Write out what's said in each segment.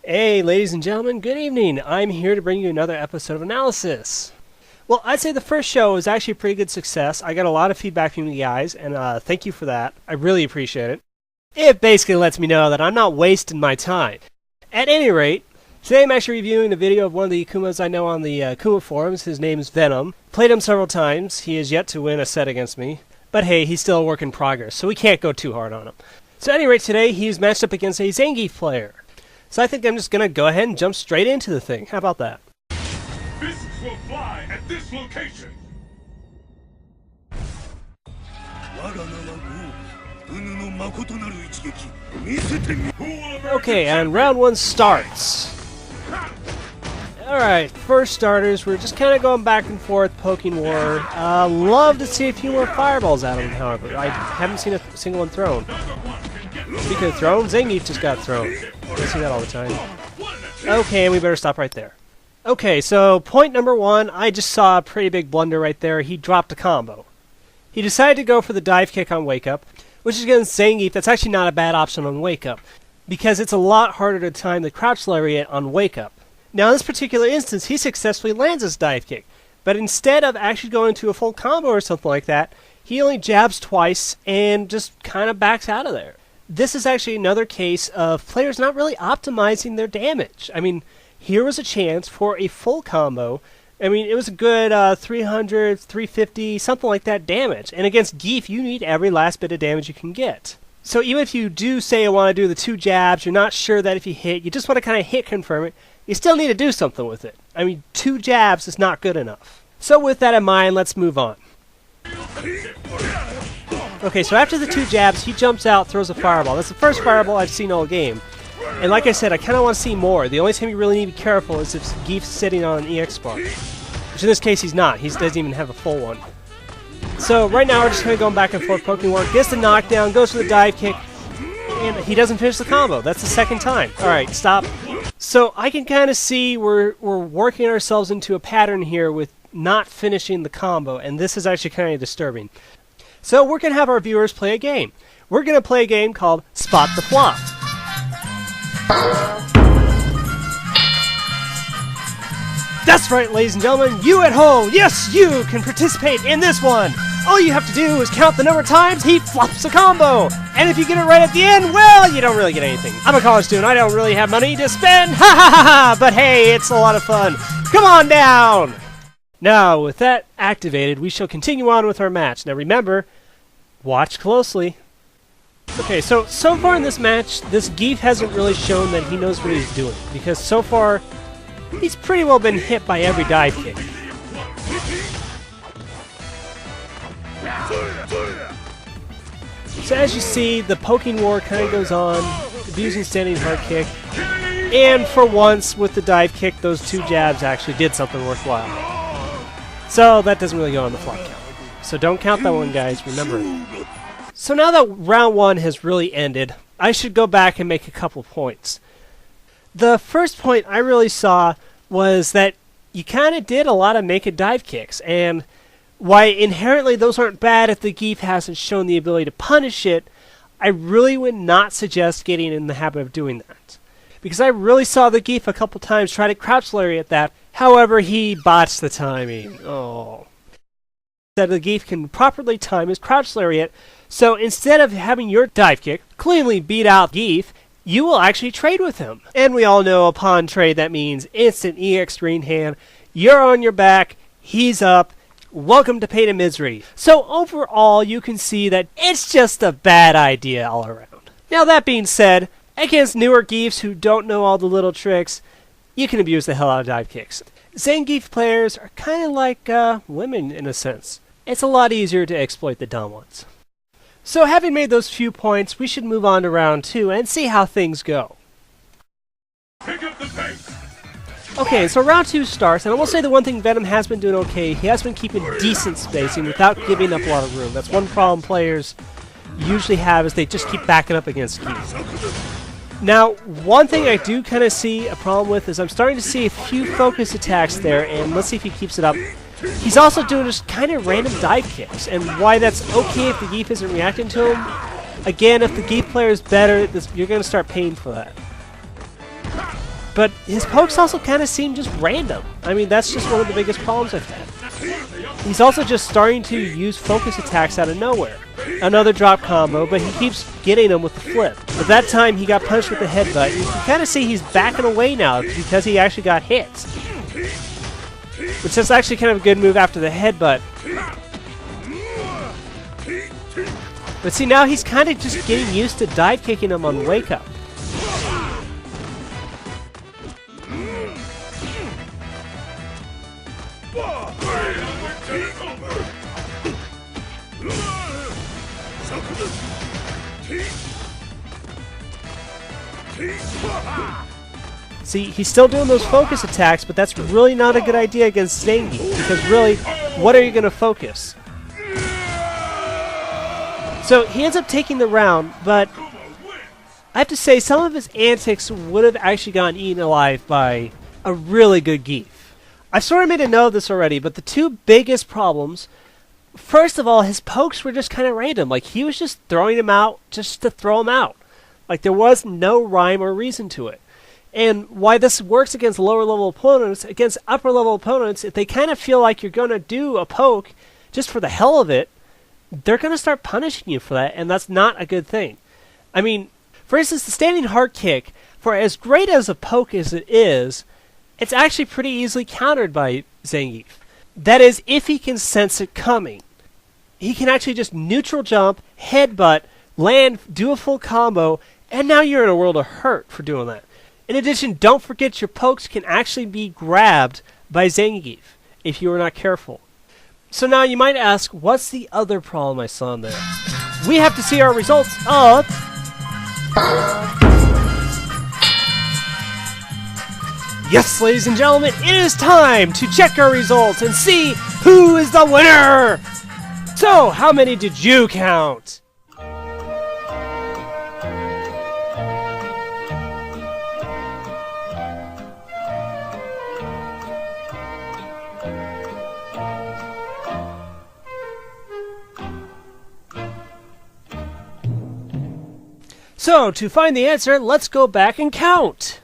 Hey, ladies and gentlemen, good evening. I'm here to bring you another episode of Analysis. Well, I'd say the first show was actually a pretty good success. I got a lot of feedback from you guys, and thank you for that. I really appreciate it. It basically lets me know that I'm not wasting my time. At any rate, today I'm actually reviewing a video of one of the Akumas I know on the Akuma forums. His name is Venom. Played him several times. He has yet to win a set against me. But hey, he's still a work in progress, so we can't go too hard on him. So at any rate, today he's matched up against a Gief player. So I think I'm just going to go ahead and jump straight into the thing. How about that? Fists will fly at this location. Okay, and round one starts. Alright, first starters, we're just kind of going back and forth, poking war. Love to see a few more fireballs out of him, however. I haven't seen a single one thrown. Speaking of thrown, Zangief just got thrown. I see that all the time. Okay, we better stop right there. Okay, so point number one, I just saw a pretty big blunder right there. He dropped a combo. He decided to go for the dive kick on Wake Up, which is against Zangief. That's actually not a bad option on Wake Up, because it's a lot harder to time the crouch lariat on Wake Up. Now in this particular instance, he successfully lands his dive kick, but instead of actually going into a full combo or something like that, he only jabs twice and just kind of backs out of there. This is actually another case of players not really optimizing their damage. I mean, here was a chance for a full combo. I mean, it was a good 300, 350, something like that damage. And against Gief, you need every last bit of damage you can get. So even if you do say I want to do the 2 jabs, you're not sure that if you hit, you just want to kind of hit confirm it, you still need to do something with it. I mean, 2 jabs is not good enough. So with that in mind, let's move on. Okay, so after the 2 jabs, he jumps out, throws a fireball. That's the first fireball I've seen all game. And like I said, I kind of want to see more. The only time you really need to be careful is if Gief's sitting on an EX bar. Which in this case he's not. He doesn't even have a full one. So right now we're just kind of going back and forth, poking war. Gets the knockdown, goes for the dive kick, and he doesn't finish the combo. That's the second time. Alright, stop. So I can kind of see we're working ourselves into a pattern here with not finishing the combo, and this is actually kind of disturbing. So we're going to have our viewers play a game. We're going to play a game called Spot the Flop. That's right, ladies and gentlemen, you at home, yes, you can participate in this one. All you have to do is count the number of times he flops a combo. And if you get it right at the end, well, you don't really get anything. I'm a college student, I don't really have money to spend, ha ha ha ha, but hey, it's a lot of fun. Come on down! Now, with that activated, we shall continue on with our match. Now remember, watch closely. Okay, so far in this match, this Gief hasn't really shown that he knows what he's doing, because so far, he's pretty well been hit by every dive kick. So as you see, the poking war kind of goes on, abusing standing hard kick, and for once, with the dive kick, those 2 jabs actually did something worthwhile. So that doesn't really go on the flop count. So don't count that one, guys, remember. So now that round 1 has really ended, I should go back and make a couple points. The first point I really saw was that you kind of did a lot of naked dive kicks, and why inherently those aren't bad if the Gief hasn't shown the ability to punish it, I really would not suggest getting in the habit of doing that. Because I really saw the Gief a couple times try to crouch lariat that, however he botched the timing. Oh. That the Gief can properly time his crouch lariat, so instead of having your dive kick cleanly beat out Gief, you will actually trade with him. And we all know upon trade that means instant EX green hand, you're on your back, he's up, welcome to pain and misery. So overall, you can see that it's just a bad idea all around. Now that being said, against newer Giefs who don't know all the little tricks, you can abuse the hell out of dive kicks. Zangief players are kind of like women in a sense. It's a lot easier to exploit the dumb ones. So having made those few points, we should move on to round 2 and see how things go. Pick up the pace. Okay, so round 2 starts, and I will say the one thing Venom has been doing okay, he has been keeping decent spacing without giving up a lot of room. That's one problem players usually have, is they just keep backing up against Gief. Now, one thing I do kind of see a problem with is I'm starting to see a few focus attacks there, and let's see if he keeps it up. He's also doing just kind of random dive kicks, and why that's okay if the Gief isn't reacting to him. Again, if the Gief player is better, you're going to start paying for that. But his pokes also kind of seem just random. I mean, that's just one of the biggest problems I've had. He's also just starting to use focus attacks out of nowhere. Another drop combo, but he keeps getting them with the flip. But that time he got punched with the headbutt. You can kind of see he's backing away now because he actually got hit. Which is actually kind of a good move after the headbutt. But see, now he's kind of just getting used to dive kicking him on wake up. See, he's still doing those focus attacks, but that's really not a good idea against Zangief, because really, what are you going to focus? So he ends up taking the round, but I have to say some of his antics would have actually gotten eaten alive by a really good Gief. I've sort of made a note of this already, but the two biggest problems, first of all, his pokes were just kind of random. Like, he was just throwing them out just to throw them out. Like, there was no rhyme or reason to it. And why this works against lower-level opponents, against upper-level opponents, if they kind of feel like you're going to do a poke just for the hell of it, they're going to start punishing you for that, and that's not a good thing. I mean, for instance, the standing hard kick, for as great as a poke as it is, it's actually pretty easily countered by Zangief. That is, if he can sense it coming. He can actually just neutral jump, headbutt, land, do a full combo, and now you're in a world of hurt for doing that. In addition, don't forget your pokes can actually be grabbed by Zangief if you are not careful. So now you might ask, what's the other problem I saw in there? We have to see our results of... Yes, ladies and gentlemen, it is time to check our results and see who is the winner! So, how many did you count? So, to find the answer, let's go back and count.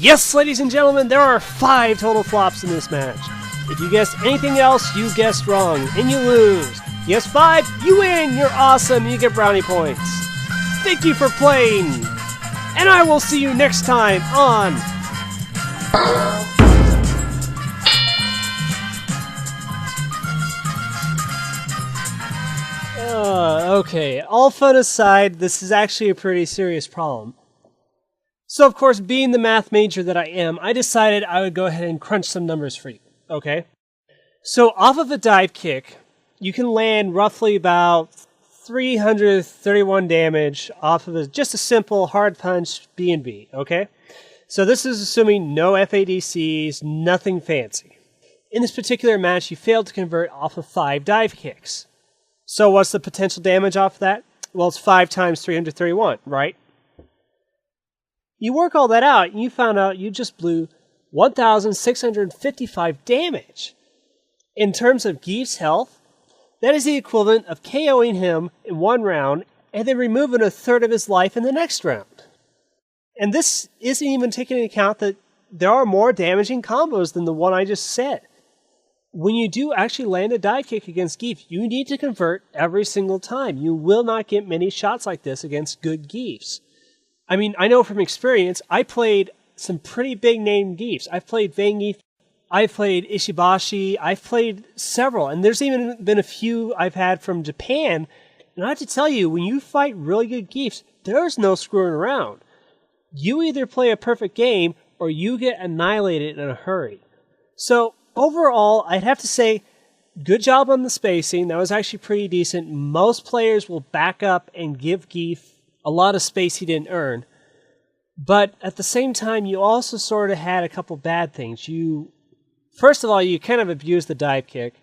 Yes, ladies and gentlemen, there are 5 total flops in this match. If you guessed anything else, you guessed wrong, and you lose. You guessed 5, you win, you're awesome, you get brownie points. Thank you for playing, and I will see you next time on... Okay, all fun aside, this is actually a pretty serious problem. So, of course, being the math major that I am, I decided I would go ahead and crunch some numbers for you, okay? So, off of a dive kick, you can land roughly about 331 damage off of just a simple hard punch B&B, okay? So this is assuming no FADCs, nothing fancy. In this particular match, you failed to convert off of 5 dive kicks. So what's the potential damage off of that? Well, it's 5 times 331, right? You work all that out, and you found out you just blew 1,655 damage. In terms of Gief's health, that is the equivalent of KOing him in one round and then removing a third of his life in the next round. And this isn't even taking into account that there are more damaging combos than the one I just said. When you do actually land a dive kick against Gief, you need to convert every single time. You will not get many shots like this against good Giefs. I mean, I know from experience, I played some pretty big name Giefs. I've played Zangief, I've played Ishibashi, I've played several, and there's even been a few I've had from Japan. And I have to tell you, when you fight really good Giefs, there's no screwing around. You either play a perfect game, or you get annihilated in a hurry. So, overall, I'd have to say, good job on the spacing. That was actually pretty decent. Most players will back up and give Gief a lot of space he didn't earn. But at the same time, you also sort of had a couple bad things. First of all, you kind of abused the dive kick.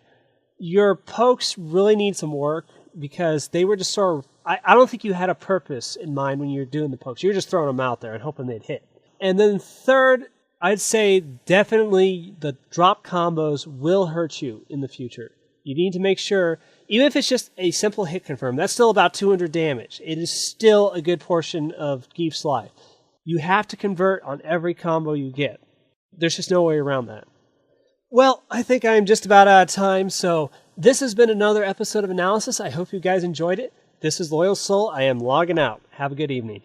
Your pokes really need some work because they were just sort of... I don't think you had a purpose in mind when you were doing the pokes. You were just throwing them out there and hoping they'd hit. And then third, I'd say definitely the drop combos will hurt you in the future. You need to make sure, even if it's just a simple hit confirm, that's still about 200 damage. It is still a good portion of Gief's life. You have to convert on every combo you get. There's just no way around that. Well, I think I'm just about out of time, so this has been another episode of Analysis. I hope you guys enjoyed it. This is Loyal Soul. I am logging out. Have a good evening.